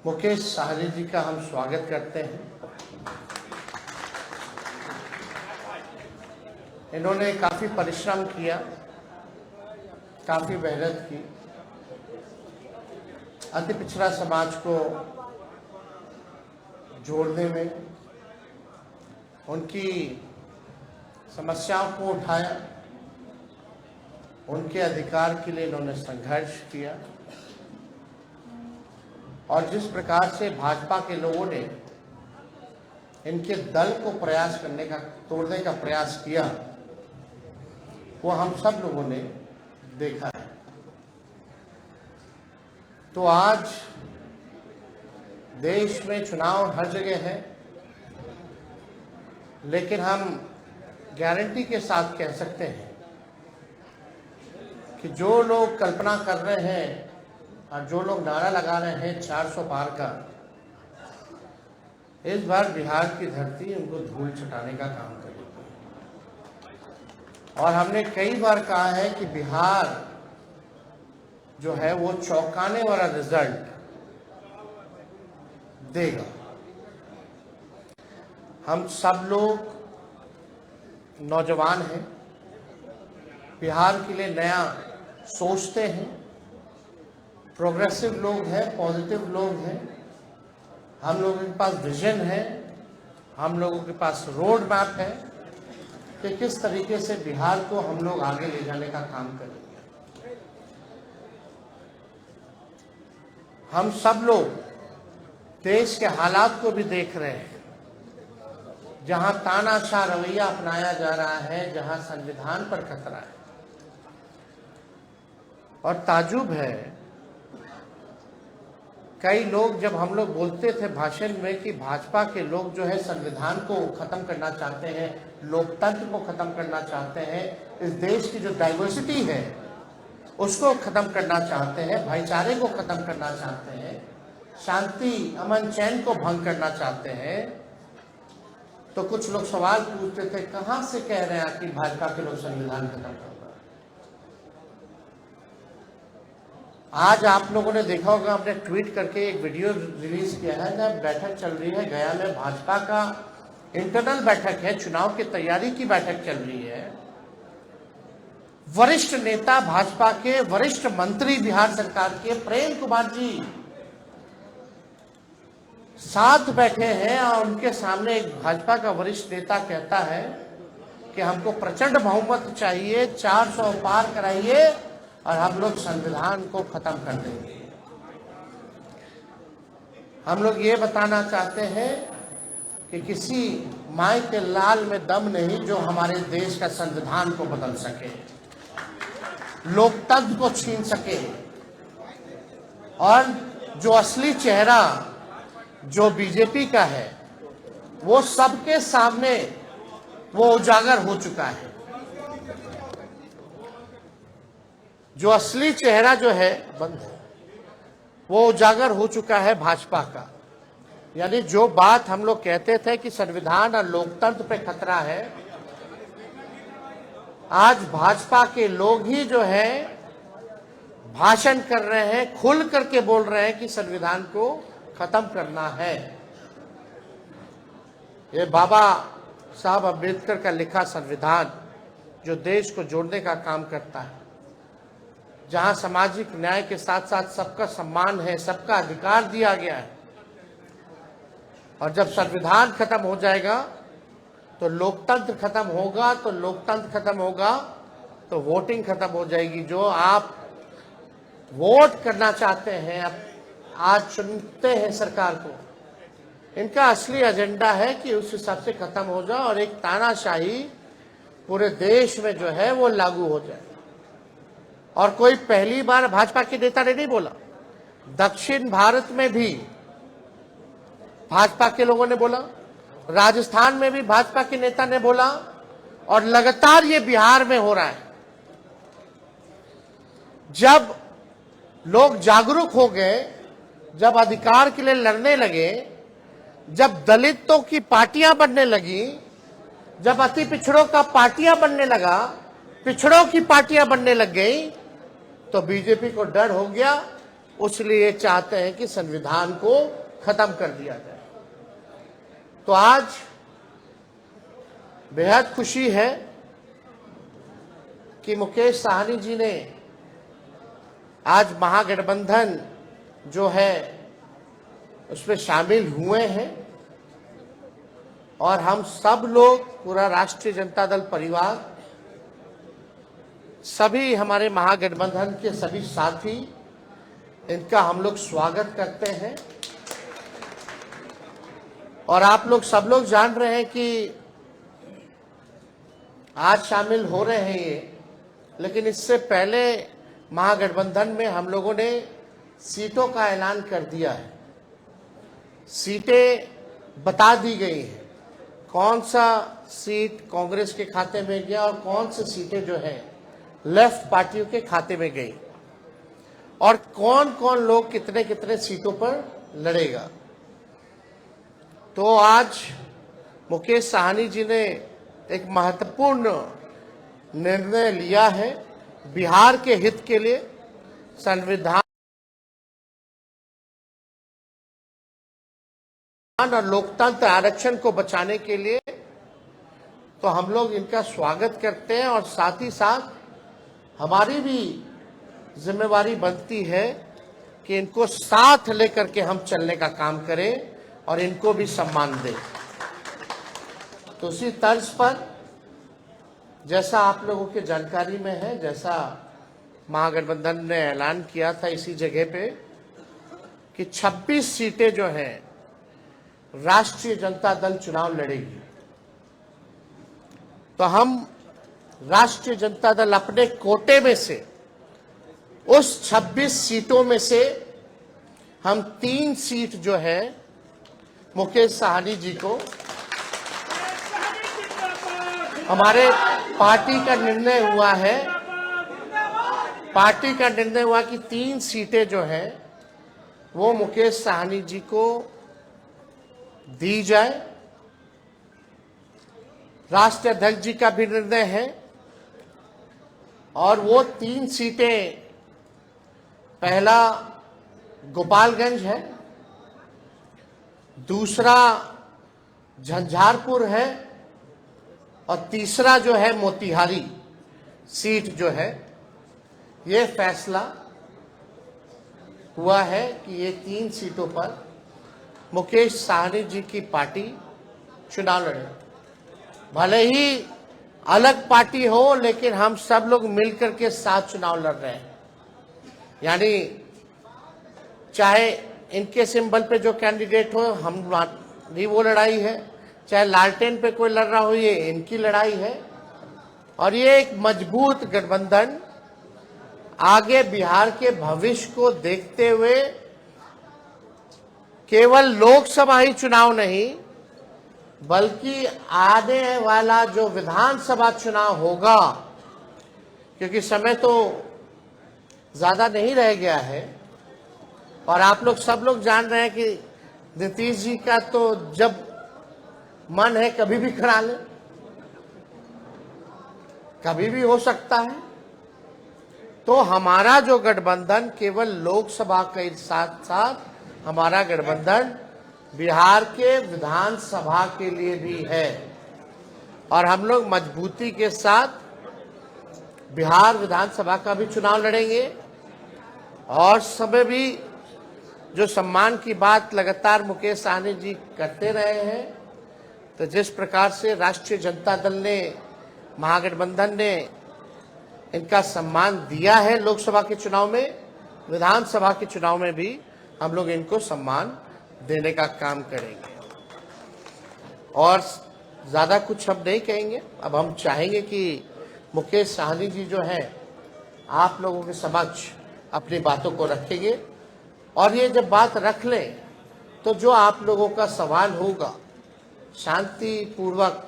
मुकेश सहनी जी का हम स्वागत करते हैं। इन्होंने काफ़ी परिश्रम किया, काफ़ी मेहनत की, अति पिछड़ा समाज को जोड़ने में, उनकी समस्याओं को उठाया, उनके अधिकार के लिए इन्होंने संघर्ष किया और जिस प्रकार से भाजपा के लोगों ने इनके दल को प्रयास करने का, तोड़ने का प्रयास किया, वो हम सब लोगों ने देखा है। तो आज देश में चुनाव हर जगह है, लेकिन हम गारंटी के साथ कह सकते हैं कि जो लोग कल्पना कर रहे हैं और जो लोग नारा लगा रहे हैं 400 पार का, इस बार बिहार की धरती उनको धूल छटाने का काम करेगी। और हमने कई बार कहा है कि बिहार जो है वो चौंकाने वाला रिजल्ट देगा। हम सब लोग नौजवान हैं, बिहार के लिए नया सोचते हैं, प्रोग्रेसिव लोग हैं, पॉजिटिव लोग हैं, हम लोगों के पास विजन है, हम लोगों के पास रोड मैप है कि किस तरीके से बिहार को हम लोग आगे ले जाने का काम करेंगे। हम सब लोग देश के हालात को भी देख रहे हैं, जहां तानाशाह रवैया अपनाया जा रहा है, जहां संविधान पर खतरा है। और ताजुब है, कई लोग, जब हम लोग बोलते थे भाषण में कि भाजपा के लोग जो है संविधान को खत्म करना चाहते हैं, लोकतंत्र को खत्म करना चाहते हैं, इस देश की जो डाइवर्सिटी है उसको खत्म करना चाहते हैं, भाईचारे को खत्म करना चाहते हैं, शांति अमन चैन को भंग करना चाहते हैं, तो कुछ लोग सवाल पूछते थे, कहां से कह रहे हैं कि भाजपा के लोग संविधान खत्म कर रहे हैं। आज आप लोगों ने देखा होगा, हमने ट्वीट करके एक वीडियो रिलीज किया है, जब बैठक चल रही है गया में, भाजपा का इंटरनल बैठक है, चुनाव की तैयारी की बैठक चल रही है। वरिष्ठ नेता भाजपा के, वरिष्ठ मंत्री बिहार सरकार के प्रेम कुमार जी साथ बैठे हैं और उनके सामने एक भाजपा का वरिष्ठ नेता कहता है कि हमको प्रचंड बहुमत चाहिए, 400 पार कराइए और हम लोग संविधान को खत्म कर देंगे। हम लोग ये बताना चाहते हैं कि किसी माई के लाल में दम नहीं जो हमारे देश का संविधान को बदल सके, लोकतंत्र को छीन सके, और जो असली चेहरा जो बीजेपी का है वो सबके सामने वो उजागर हो चुका है। जो असली चेहरा जो है बंद है, वो उजागर हो चुका है भाजपा का। यानी जो बात हम लोग कहते थे कि संविधान और लोकतंत्र पे खतरा है, आज भाजपा के लोग ही जो है भाषण कर रहे हैं, खुल करके बोल रहे हैं कि संविधान को खत्म करना है। ये बाबा साहब अम्बेडकर का लिखा संविधान जो देश को जोड़ने का काम करता है, जहां सामाजिक न्याय के साथ साथ सबका सम्मान है, सबका अधिकार दिया गया है। और जब संविधान खत्म हो जाएगा तो लोकतंत्र खत्म होगा, तो लोकतंत्र खत्म होगा तो वोटिंग खत्म हो जाएगी। जो आप वोट करना चाहते हैं, अब आज चुनते हैं सरकार को, इनका असली एजेंडा है कि उस हिसाब से खत्म हो जाए और एक तानाशाही पूरे देश में जो है वो लागू हो जाए। और कोई पहली बार भाजपा के नेता ने नहीं बोला, दक्षिण भारत में भी भाजपा के लोगों ने बोला, राजस्थान में भी भाजपा के नेता ने बोला, और लगातार ये बिहार में हो रहा है। जब लोग जागरूक हो गए, जब अधिकार के लिए लड़ने लगे, जब दलितों की पार्टियां बनने लगी, जब अति पिछड़ों का पार्टियां बनने लगा, पिछड़ों की पार्टियां बनने लग गई, तो बीजेपी को डर हो गया उसलिए चाहते हैं कि संविधान को खत्म कर दिया जाए। तो आज बेहद खुशी है कि मुकेश साहनी जी ने आज महागठबंधन जो है उसमें शामिल हुए हैं और हम सब लोग, पूरा राष्ट्रीय जनता दल परिवार, सभी हमारे महागठबंधन के सभी साथी, इनका हम लोग स्वागत करते हैं। और आप लोग सब लोग जान रहे हैं कि आज शामिल हो रहे हैं ये, लेकिन इससे पहले महागठबंधन में हम लोगों ने सीटों का ऐलान कर दिया है। सीटें बता दी गई हैं, कौन सा सीट कांग्रेस के खाते में गया और कौन सी सीटें जो है लेफ्ट पार्टियों के खाते में गई, और कौन कौन लोग कितने कितने सीटों पर लड़ेगा। तो आज मुकेश साहनी जी ने एक महत्वपूर्ण निर्णय लिया है बिहार के हित के लिए, संविधान और लोकतंत्र आरक्षण को बचाने के लिए। तो हम लोग इनका स्वागत करते हैं और साथ ही साथ हमारी भी जिम्मेवारी बनती है कि इनको साथ लेकर के हम चलने का काम करें और इनको भी सम्मान दें। तो उसी तर्ज पर जैसा आप लोगों के जानकारी में है, जैसा महागठबंधन ने ऐलान किया था इसी जगह पे कि 26 सीटें जो हैं राष्ट्रीय जनता दल चुनाव लड़ेगी। तो हम राष्ट्रीय जनता दल अपने कोटे में से उस 26 सीटों में से हम 3 सीट जो है मुकेश साहनी जी को, हमारे पार्टी का निर्णय हुआ कि 3 सीटें जो है वो मुकेश साहनी जी को दी जाए। राष्ट्रीय अध्यक्ष जी का भी निर्णय है और वो 3 सीटें, पहला गोपालगंज है, दूसरा झंझारपुर है और तीसरा जो है मोतिहारी सीट जो है। ये फैसला हुआ है कि ये 3 सीटों पर मुकेश साहनी जी की पार्टी चुनाव लड़े। भले ही अलग पार्टी हो, लेकिन हम सब लोग मिलकर के साथ चुनाव लड़ रहे हैं। यानी चाहे इनके सिंबल पे जो कैंडिडेट हो, हमारी वो लड़ाई है, चाहे लालटेन पे कोई लड़ रहा हो, ये इनकी लड़ाई है। और ये एक मजबूत गठबंधन आगे बिहार के भविष्य को देखते हुए केवल लोकसभा ही चुनाव नहीं, बल्कि आने वाला जो विधानसभा चुनाव होगा, क्योंकि समय तो ज्यादा नहीं रह गया है और आप लोग सब लोग जान रहे हैं कि नीतीश जी का तो जब मन है कभी भी करा ले, कभी भी हो सकता है। तो हमारा जो गठबंधन केवल लोकसभा के साथ साथ हमारा गठबंधन बिहार के विधानसभा के लिए भी है और हम लोग मजबूती के साथ बिहार विधानसभा का भी चुनाव लड़ेंगे। और समय भी जो सम्मान की बात लगातार मुकेश साहनी जी करते रहे हैं, तो जिस प्रकार से राष्ट्रीय जनता दल ने, महागठबंधन ने इनका सम्मान दिया है लोकसभा के चुनाव में, विधानसभा के चुनाव में भी हम लोग इनको सम्मान देने का काम करेंगे। और ज्यादा कुछ हम नहीं कहेंगे। अब हम चाहेंगे कि मुकेश साहनी जी जो है आप लोगों के समक्ष अपनी बातों को रखेंगे और ये जब बात रख लें तो जो आप लोगों का सवाल होगा शांतिपूर्वक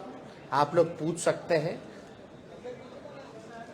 आप लोग पूछ सकते हैं।